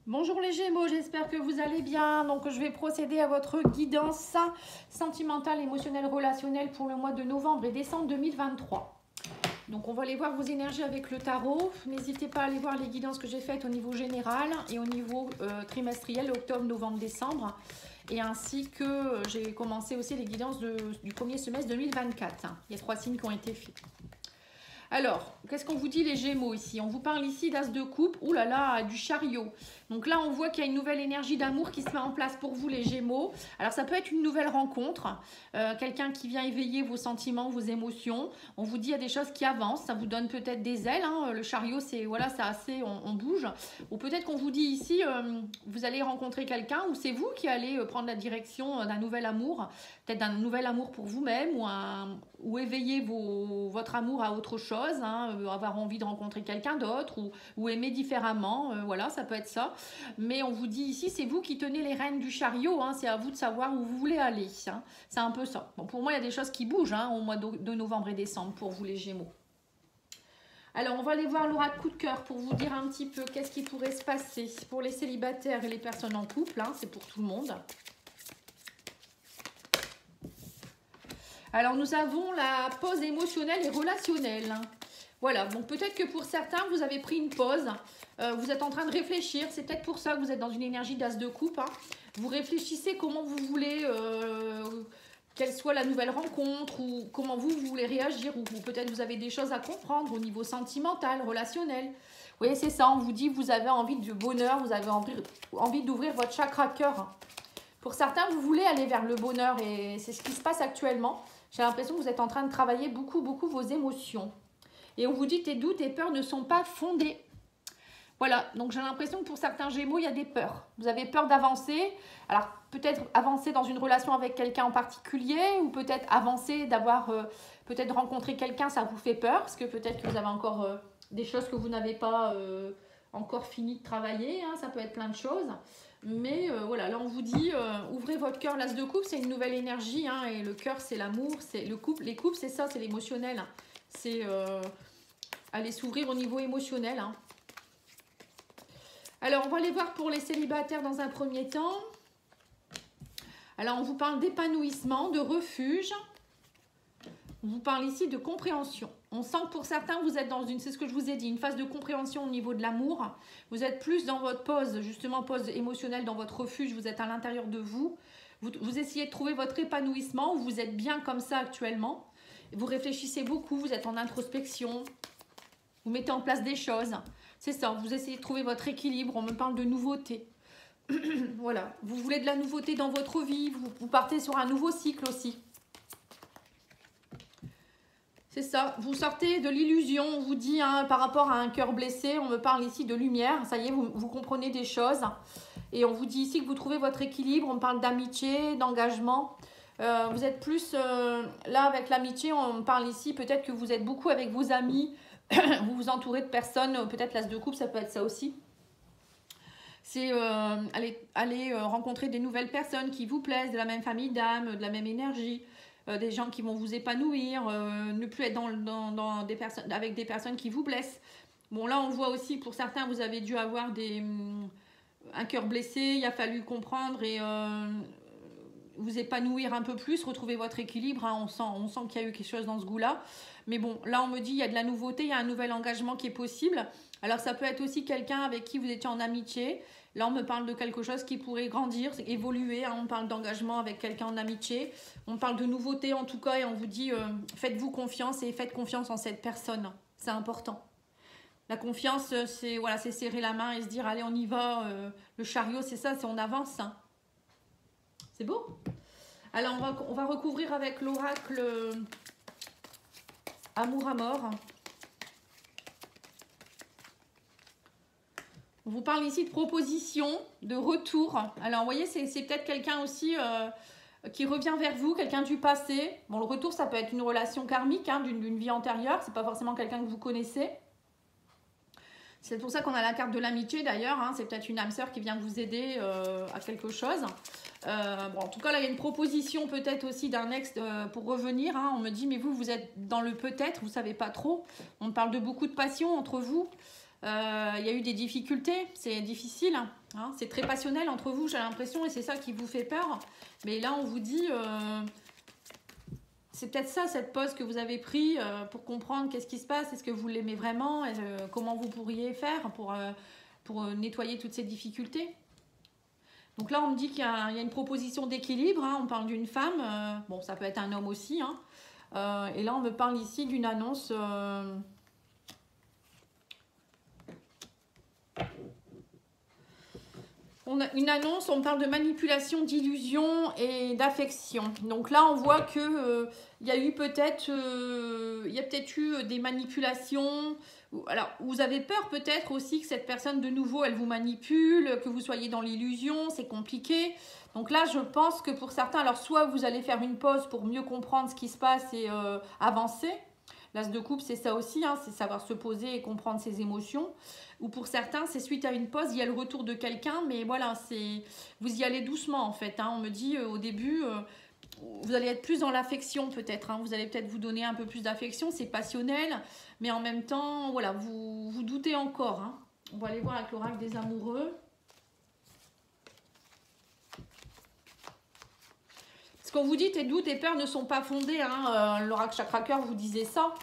Bonjour les Gémeaux, j'espère que vous allez bien. Donc je vais procéder à votre guidance sentimentale, émotionnelle, relationnelle pour le mois de novembre et décembre 2023. Donc on va aller voir vos énergies avec le tarot. N'hésitez pas à aller voir les guidances que j'ai faites au niveau général et au niveau trimestriel, octobre, novembre, décembre. Et ainsi que j'ai commencé aussi les guidances du premier semestre 2024. Il y a 3 signes qui ont été faits. Alors, qu'est-ce qu'on vous dit les Gémeaux ici? On vous parle ici d'As de coupe, ouh là là, du chariot. Donc là, on voit qu'il y a une nouvelle énergie d'amour qui se met en place pour vous les Gémeaux. Alors ça peut être une nouvelle rencontre, quelqu'un qui vient éveiller vos sentiments, vos émotions. On vous dit il y a des choses qui avancent, ça vous donne peut-être des ailes. Hein. Le chariot, c'est voilà, c'est assez, on bouge. Ou peut-être qu'on vous dit ici, vous allez rencontrer quelqu'un ou c'est vous qui allez prendre la direction d'un nouvel amour, peut-être d'un nouvel amour pour vous-même ou éveiller votre amour à autre chose. Avoir envie de rencontrer quelqu'un d'autre ou aimer différemment, voilà, ça peut être ça. Mais on vous dit ici, c'est vous qui tenez les rênes du chariot, hein, c'est à vous de savoir où vous voulez aller. Hein. C'est un peu ça. Bon, pour moi, il y a des choses qui bougent au mois de novembre et décembre pour vous les Gémeaux. Alors, on va aller voir l'oracle coup de cœur pour vous dire un petit peu qu'est-ce qui pourrait se passer pour les célibataires et les personnes en couple. Hein, c'est pour tout le monde. Alors, nous avons la pause émotionnelle et relationnelle. Voilà, donc peut-être que pour certains, vous avez pris une pause. Vous êtes en train de réfléchir. C'est peut-être pour ça que vous êtes dans une énergie d'as de coupe. Hein. Vous réfléchissez comment vous voulez, quelle soit la nouvelle rencontre ou comment vous voulez réagir. Ou peut-être vous avez des choses à comprendre au niveau sentimental, relationnel. Vous voyez, c'est ça. On vous dit que vous avez envie de bonheur. Vous avez envie d'ouvrir votre chakra cœur. Pour certains, vous voulez aller vers le bonheur et c'est ce qui se passe actuellement. J'ai l'impression que vous êtes en train de travailler beaucoup vos émotions. Et on vous dit que tes doutes et peurs ne sont pas fondés. Voilà, donc j'ai l'impression que pour certains Gémeaux, il y a des peurs. Vous avez peur d'avancer. Alors, peut-être avancer dans une relation avec quelqu'un en particulier ou peut-être avancer, d'avoir, peut-être rencontrer quelqu'un, ça vous fait peur parce que peut-être que vous avez encore des choses que vous n'avez pas encore fini de travailler. Hein, ça peut être plein de choses. Mais voilà, là on vous dit, ouvrez votre cœur, l'as de coupe, c'est une nouvelle énergie, hein, et le cœur c'est l'amour, c'est le couple, les couples c'est ça, c'est l'émotionnel, hein, c'est aller s'ouvrir au niveau émotionnel. Hein. Alors on va aller voir pour les célibataires dans un premier temps. Alors on vous parle d'épanouissement, de refuge, on vous parle ici de compréhension. On sent que pour certains, vous êtes dans une, c'est ce que je vous ai dit, une phase de compréhension au niveau de l'amour. Vous êtes plus dans votre pause, justement pause émotionnelle, dans votre refuge, vous êtes à l'intérieur de vous. Vous essayez de trouver votre épanouissement, vous êtes bien comme ça actuellement. Vous réfléchissez beaucoup, vous êtes en introspection, vous mettez en place des choses. C'est ça, vous essayez de trouver votre équilibre, on me parle de nouveauté. Voilà, vous voulez de la nouveauté dans votre vie, vous partez sur un nouveau cycle aussi. C'est ça, vous sortez de l'illusion, on vous dit hein, par rapport à un cœur blessé, on me parle ici de lumière, ça y est, vous comprenez des choses. Et on vous dit ici que vous trouvez votre équilibre, on me parle d'amitié, d'engagement. Vous êtes plus là avec l'amitié, on me parle ici peut-être que vous êtes beaucoup avec vos amis, vous vous entourez de personnes, peut-être l'as de coupe, ça peut être ça aussi. C'est aller rencontrer des nouvelles personnes qui vous plaisent, de la même famille d'âme, de la même énergie. Des gens qui vont vous épanouir, ne plus être dans des personnes, avec des personnes qui vous blessent. Bon, là, on voit aussi, pour certains, vous avez dû avoir un cœur blessé, il a fallu comprendre et vous épanouir un peu plus, retrouver votre équilibre. Hein, on sent qu'il y a eu quelque chose dans ce goût-là. Mais bon, là, on me dit, il y a de la nouveauté, il y a un nouvel engagement qui est possible. Alors, ça peut être aussi quelqu'un avec qui vous étiez en amitié. Là, on me parle de quelque chose qui pourrait grandir, évoluer. Hein, on parle d'engagement avec quelqu'un en amitié. On parle de nouveauté en tout cas et on vous dit faites-vous confiance et faites confiance en cette personne. C'est important. La confiance, c'est voilà, c'est serrer la main et se dire allez, on y va. Le chariot, c'est ça, c'est on avance. Hein. C'est beau. Alors, on va recouvrir avec l'oracle Amour à mort. On vous parle ici de proposition, de retour. Alors, vous voyez, c'est peut-être quelqu'un aussi qui revient vers vous, quelqu'un du passé. Bon, le retour, ça peut être une relation karmique hein, d'une vie antérieure. C'est pas forcément quelqu'un que vous connaissez. C'est pour ça qu'on a la carte de l'amitié d'ailleurs. Hein, c'est peut-être une âme sœur qui vient vous aider à quelque chose. Bon, en tout cas, là, il y a une proposition peut-être aussi d'un ex pour revenir. Hein. On me dit, mais vous êtes dans le peut-être, vous savez pas trop. On parle de beaucoup de passion entre vous. Il y a eu des difficultés, c'est difficile, hein, c'est très passionnel entre vous, j'ai l'impression, et c'est ça qui vous fait peur. Mais là, on vous dit, c'est peut-être ça, cette pause que vous avez pris pour comprendre qu'est-ce qui se passe, est-ce que vous l'aimez vraiment, et, comment vous pourriez faire pour nettoyer toutes ces difficultés. Donc là, on me dit qu'il y a une proposition d'équilibre, hein, on parle d'une femme, bon, ça peut être un homme aussi, hein, et là, on me parle ici d'une annonce... On a une annonce, on parle de manipulation, d'illusion et d'affection. Donc là, on voit que il y a eu peut-être eu des manipulations. Alors, vous avez peur peut-être aussi que cette personne de nouveau, elle vous manipule, que vous soyez dans l'illusion, c'est compliqué. Donc là, je pense que pour certains, alors soit vous allez faire une pause pour mieux comprendre ce qui se passe et avancer. L'as de coupe, c'est ça aussi, hein, c'est savoir se poser et comprendre ses émotions. Ou pour certains, c'est suite à une pause, il y a le retour de quelqu'un, mais voilà, vous y allez doucement en fait. Hein. On me dit au début, vous allez être plus dans l'affection peut-être. Hein. Vous allez peut-être vous donner un peu plus d'affection, c'est passionnel, mais en même temps, voilà, vous doutez encore. Hein. On va aller voir avec l'oracle des amoureux. Ce qu'on vous dit, tes doutes et peurs ne sont pas fondés. Hein. L'oracle Chakra Cœur vous disait ça.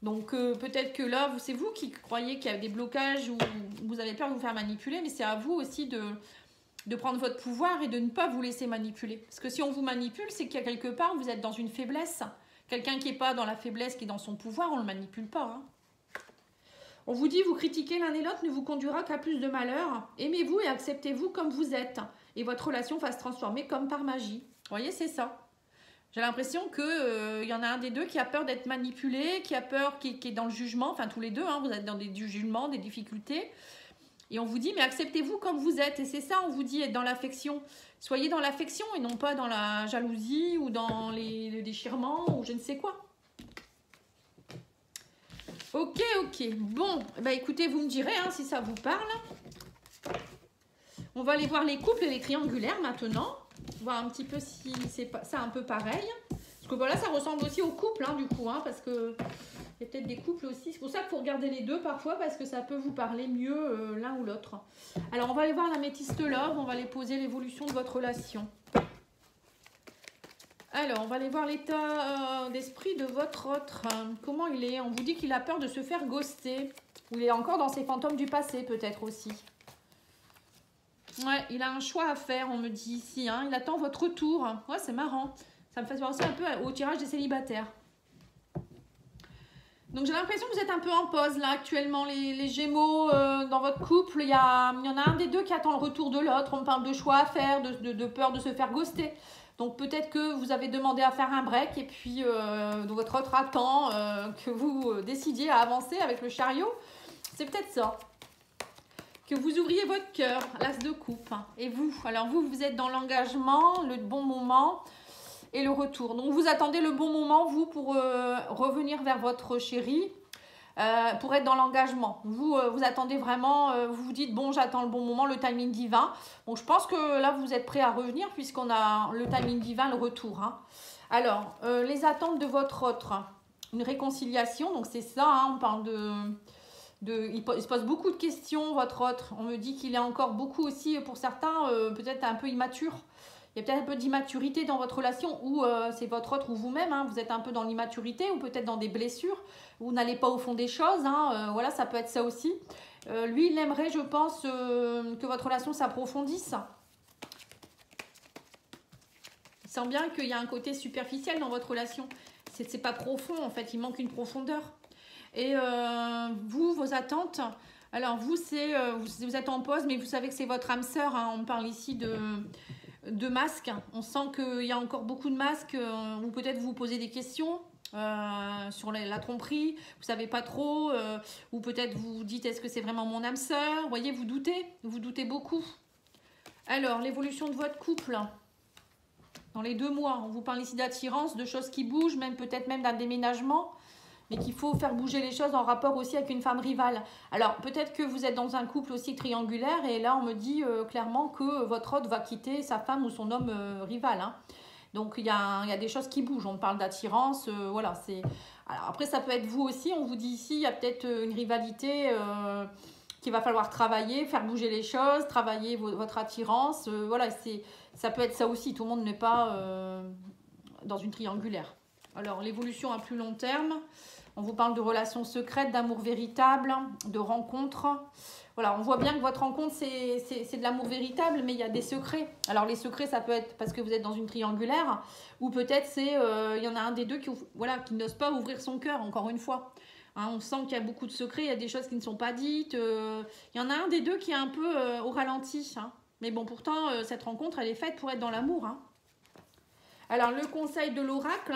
Donc peut-être que là, c'est vous qui croyez qu'il y a des blocages ou vous avez peur de vous faire manipuler, mais c'est à vous aussi de prendre votre pouvoir et de ne pas vous laisser manipuler. Parce que si on vous manipule, c'est qu'il y a quelque part, vous êtes dans une faiblesse. Quelqu'un qui n'est pas dans la faiblesse, qui est dans son pouvoir, on ne le manipule pas. Hein. On vous dit, vous critiquer l'un et l'autre ne vous conduira qu'à plus de malheur. Aimez-vous et acceptez-vous comme vous êtes. Et votre relation va se transformer comme par magie. Vous voyez, c'est ça. J'ai l'impression qu'il y en a un des deux qui a peur d'être manipulé, qui a peur, qui est dans le jugement. Enfin, tous les deux, hein, vous êtes dans des jugements, des difficultés. Et on vous dit, mais acceptez-vous comme vous êtes. Et c'est ça, on vous dit, être dans l'affection. Soyez dans l'affection et non pas dans la jalousie ou dans le déchirement ou je ne sais quoi. Ok, ok. Bon, bah écoutez, vous me direz hein, si ça vous parle. On va aller voir les couples et les triangulaires maintenant. Voir un petit peu si c'est un peu pareil. Parce que voilà, ça ressemble aussi au couple, hein, du coup. Hein, parce que il y a peut-être des couples aussi. C'est pour ça qu'il faut regarder les deux parfois. Parce que ça peut vous parler mieux l'un ou l'autre. Alors, on va aller voir la métiste love. On va aller poser l'évolution de votre relation. Alors, on va aller voir l'état d'esprit de votre autre. Comment il est? On vous dit qu'il a peur de se faire ghoster. Ou il est encore dans ses fantômes du passé, peut-être aussi. Ouais, il a un choix à faire, on me dit ici. Hein. Il attend votre retour. Ouais, c'est marrant. Ça me fait penser un peu au tirage des célibataires. Donc, j'ai l'impression que vous êtes un peu en pause, là, actuellement. Les Gémeaux, dans votre couple, il y en a un des deux qui attend le retour de l'autre. On parle de choix à faire, de peur de se faire ghoster. Donc, peut-être que vous avez demandé à faire un break et puis votre autre attend que vous décidiez à avancer avec le chariot. C'est peut-être ça. Que vous ouvriez votre cœur, l'as de coupe. Et vous, alors vous êtes dans l'engagement, le bon moment et le retour. Donc, vous attendez le bon moment, vous, pour revenir vers votre chéri, pour être dans l'engagement. Vous attendez vraiment, vous vous dites, bon, j'attends le bon moment, le timing divin. Bon, je pense que là, vous êtes prêt à revenir puisqu'on a le timing divin, le retour. Hein. Alors, les attentes de votre autre. Une réconciliation, donc c'est ça, hein, on parle il se pose beaucoup de questions, votre autre. On me dit qu'il est encore beaucoup aussi, pour certains, peut-être un peu immature. Il y a peut-être un peu d'immaturité dans votre relation ou c'est votre autre ou vous-même. Hein, vous êtes un peu dans l'immaturité ou peut-être dans des blessures. Vous n'allez pas au fond des choses. Hein, voilà, ça peut être ça aussi. Lui, il aimerait, je pense, que votre relation s'approfondisse. Il sent bien qu'il y a un côté superficiel dans votre relation. C'est pas profond, en fait. Il manque une profondeur. Et vous, vos attentes, alors vous, vous êtes en pause, mais vous savez que c'est votre âme sœur. Hein, on parle ici de masques. On sent qu'il y a encore beaucoup de masques, ou peut-être vous posez des questions sur la tromperie, vous savez pas trop, ou peut-être vous dites est-ce que c'est vraiment mon âme sœur? Vous voyez, vous doutez beaucoup. Alors, l'évolution de votre couple, dans les 2 mois, on vous parle ici d'attirance, de choses qui bougent, peut-être même d'un déménagement. Mais qu'il faut faire bouger les choses en rapport aussi avec une femme rivale. Alors, peut-être que vous êtes dans un couple aussi triangulaire, et là, on me dit clairement que votre autre va quitter sa femme ou son homme rival. Hein. Donc, il y a des choses qui bougent. On parle d'attirance, voilà. Alors après, ça peut être vous aussi. On vous dit ici, il y a peut-être une rivalité qu'il va falloir travailler, faire bouger les choses, travailler votre attirance. Voilà, ça peut être ça aussi. Tout le monde n'est pas dans une triangulaire. Alors, l'évolution à plus long terme, on vous parle de relations secrètes, d'amour véritable, de rencontres. Voilà, on voit bien que votre rencontre, c'est de l'amour véritable, mais il y a des secrets. Alors, les secrets, ça peut être parce que vous êtes dans une triangulaire, ou peut-être il y en a un des deux qui n'ose pas ouvrir son cœur, encore une fois. Hein, on sent qu'il y a beaucoup de secrets, il y a des choses qui ne sont pas dites. Il y en a un des deux qui est un peu au ralenti. Hein. Mais bon, pourtant, cette rencontre, elle est faite pour être dans l'amour. Hein. Alors, le conseil de l'oracle,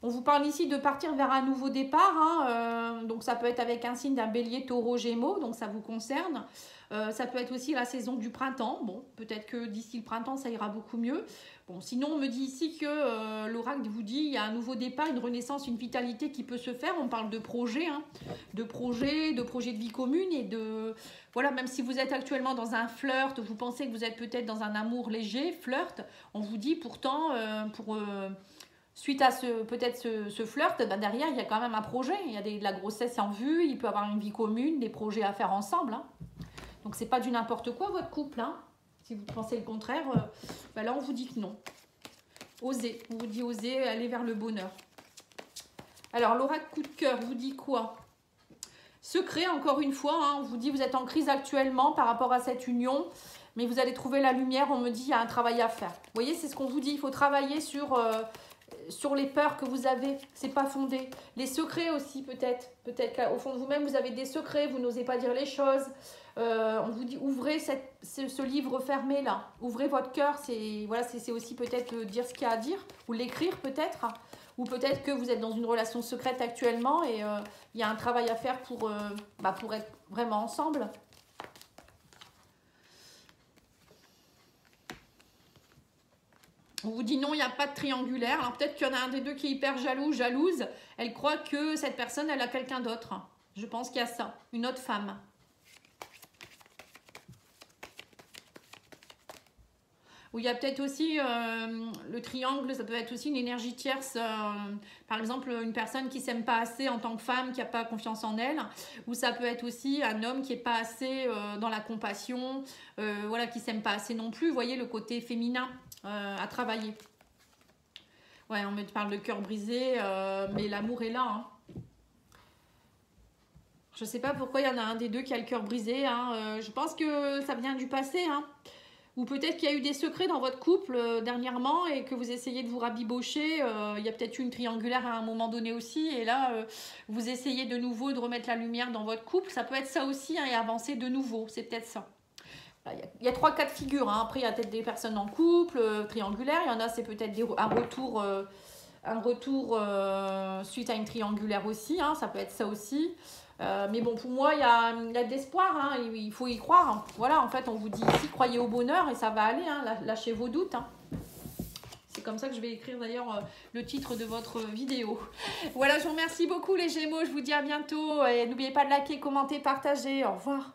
on vous parle ici de partir vers un nouveau départ. Hein, donc, ça peut être avec un signe d'un bélier, taureau, gémeaux. Donc, ça vous concerne. Ça peut être aussi la saison du printemps. Bon, peut-être que d'ici le printemps, ça ira beaucoup mieux. Bon, sinon, on me dit ici que l'oracle vous dit il y a un nouveau départ, une renaissance, une vitalité qui peut se faire. On parle de projets, hein, de projets de vie commune et de... Voilà, même si vous êtes actuellement dans un flirt, vous pensez que vous êtes peut-être dans un amour léger, flirt, on vous dit pourtant, suite à peut-être ce flirt, ben derrière, il y a quand même un projet. Il y a de la grossesse en vue, il peut y avoir une vie commune, des projets à faire ensemble. Hein. Donc, c'est pas du n'importe quoi, votre couple. Hein. Si vous pensez le contraire, ben là, on vous dit que non. Osez. On vous dit osez, aller vers le bonheur. Alors, l'oracle coup de cœur vous dit quoi? Secret, encore une fois. Hein, on vous dit vous êtes en crise actuellement par rapport à cette union. Mais vous allez trouver la lumière. On me dit il y a un travail à faire. Vous voyez, c'est ce qu'on vous dit. Il faut travailler sur les peurs que vous avez. C'est pas fondé. Les secrets aussi, peut-être. Peut-être qu'au fond de vous-même, vous avez des secrets. Vous n'osez pas dire les choses. On vous dit ouvrez ce livre fermé là, ouvrez votre cœur, c'est aussi peut-être dire ce qu'il y a à dire, ou l'écrire peut-être, ou peut-être que vous êtes dans une relation secrète actuellement et il y a un travail à faire pour être vraiment ensemble. On vous dit non, il n'y a pas de triangulaire. Alors peut-être qu'il y en a un des deux qui est hyper jalouse, elle croit que cette personne elle a quelqu'un d'autre. Je pense qu'il y a ça, une autre femme. Ou il y a peut-être aussi le triangle, ça peut être aussi une énergie tierce. Par exemple, une personne qui ne s'aime pas assez en tant que femme, qui n'a pas confiance en elle. Ou ça peut être aussi un homme qui n'est pas assez dans la compassion, voilà, qui ne s'aime pas assez non plus. Vous voyez le côté féminin à travailler. Ouais, on me parle de cœur brisé, mais l'amour est là. Hein. Je ne sais pas pourquoi il y en a un des deux qui a le cœur brisé. Hein. Je pense que ça vient du passé. Hein. Ou peut-être qu'il y a eu des secrets dans votre couple dernièrement et que vous essayez de vous rabibocher. Il y a peut-être eu une triangulaire à un moment donné aussi. Et là, vous essayez de nouveau de remettre la lumière dans votre couple. Ça peut être ça aussi hein, et avancer de nouveau. C'est peut-être ça. Il y a 3 cas de figure. Hein. Après, il y a peut-être des personnes en couple, triangulaire. Il y en a, c'est peut-être un retour suite à une triangulaire aussi. Hein. Ça peut être ça aussi. Mais bon, pour moi, il y a de l'espoir, hein, il faut y croire. Hein. Voilà, en fait, on vous dit ici, croyez au bonheur et ça va aller, hein, lâchez vos doutes. Hein. C'est comme ça que je vais écrire d'ailleurs le titre de votre vidéo. Voilà, je vous remercie beaucoup les Gémeaux, je vous dis à bientôt. Et n'oubliez pas de liker, commenter, partager. Au revoir.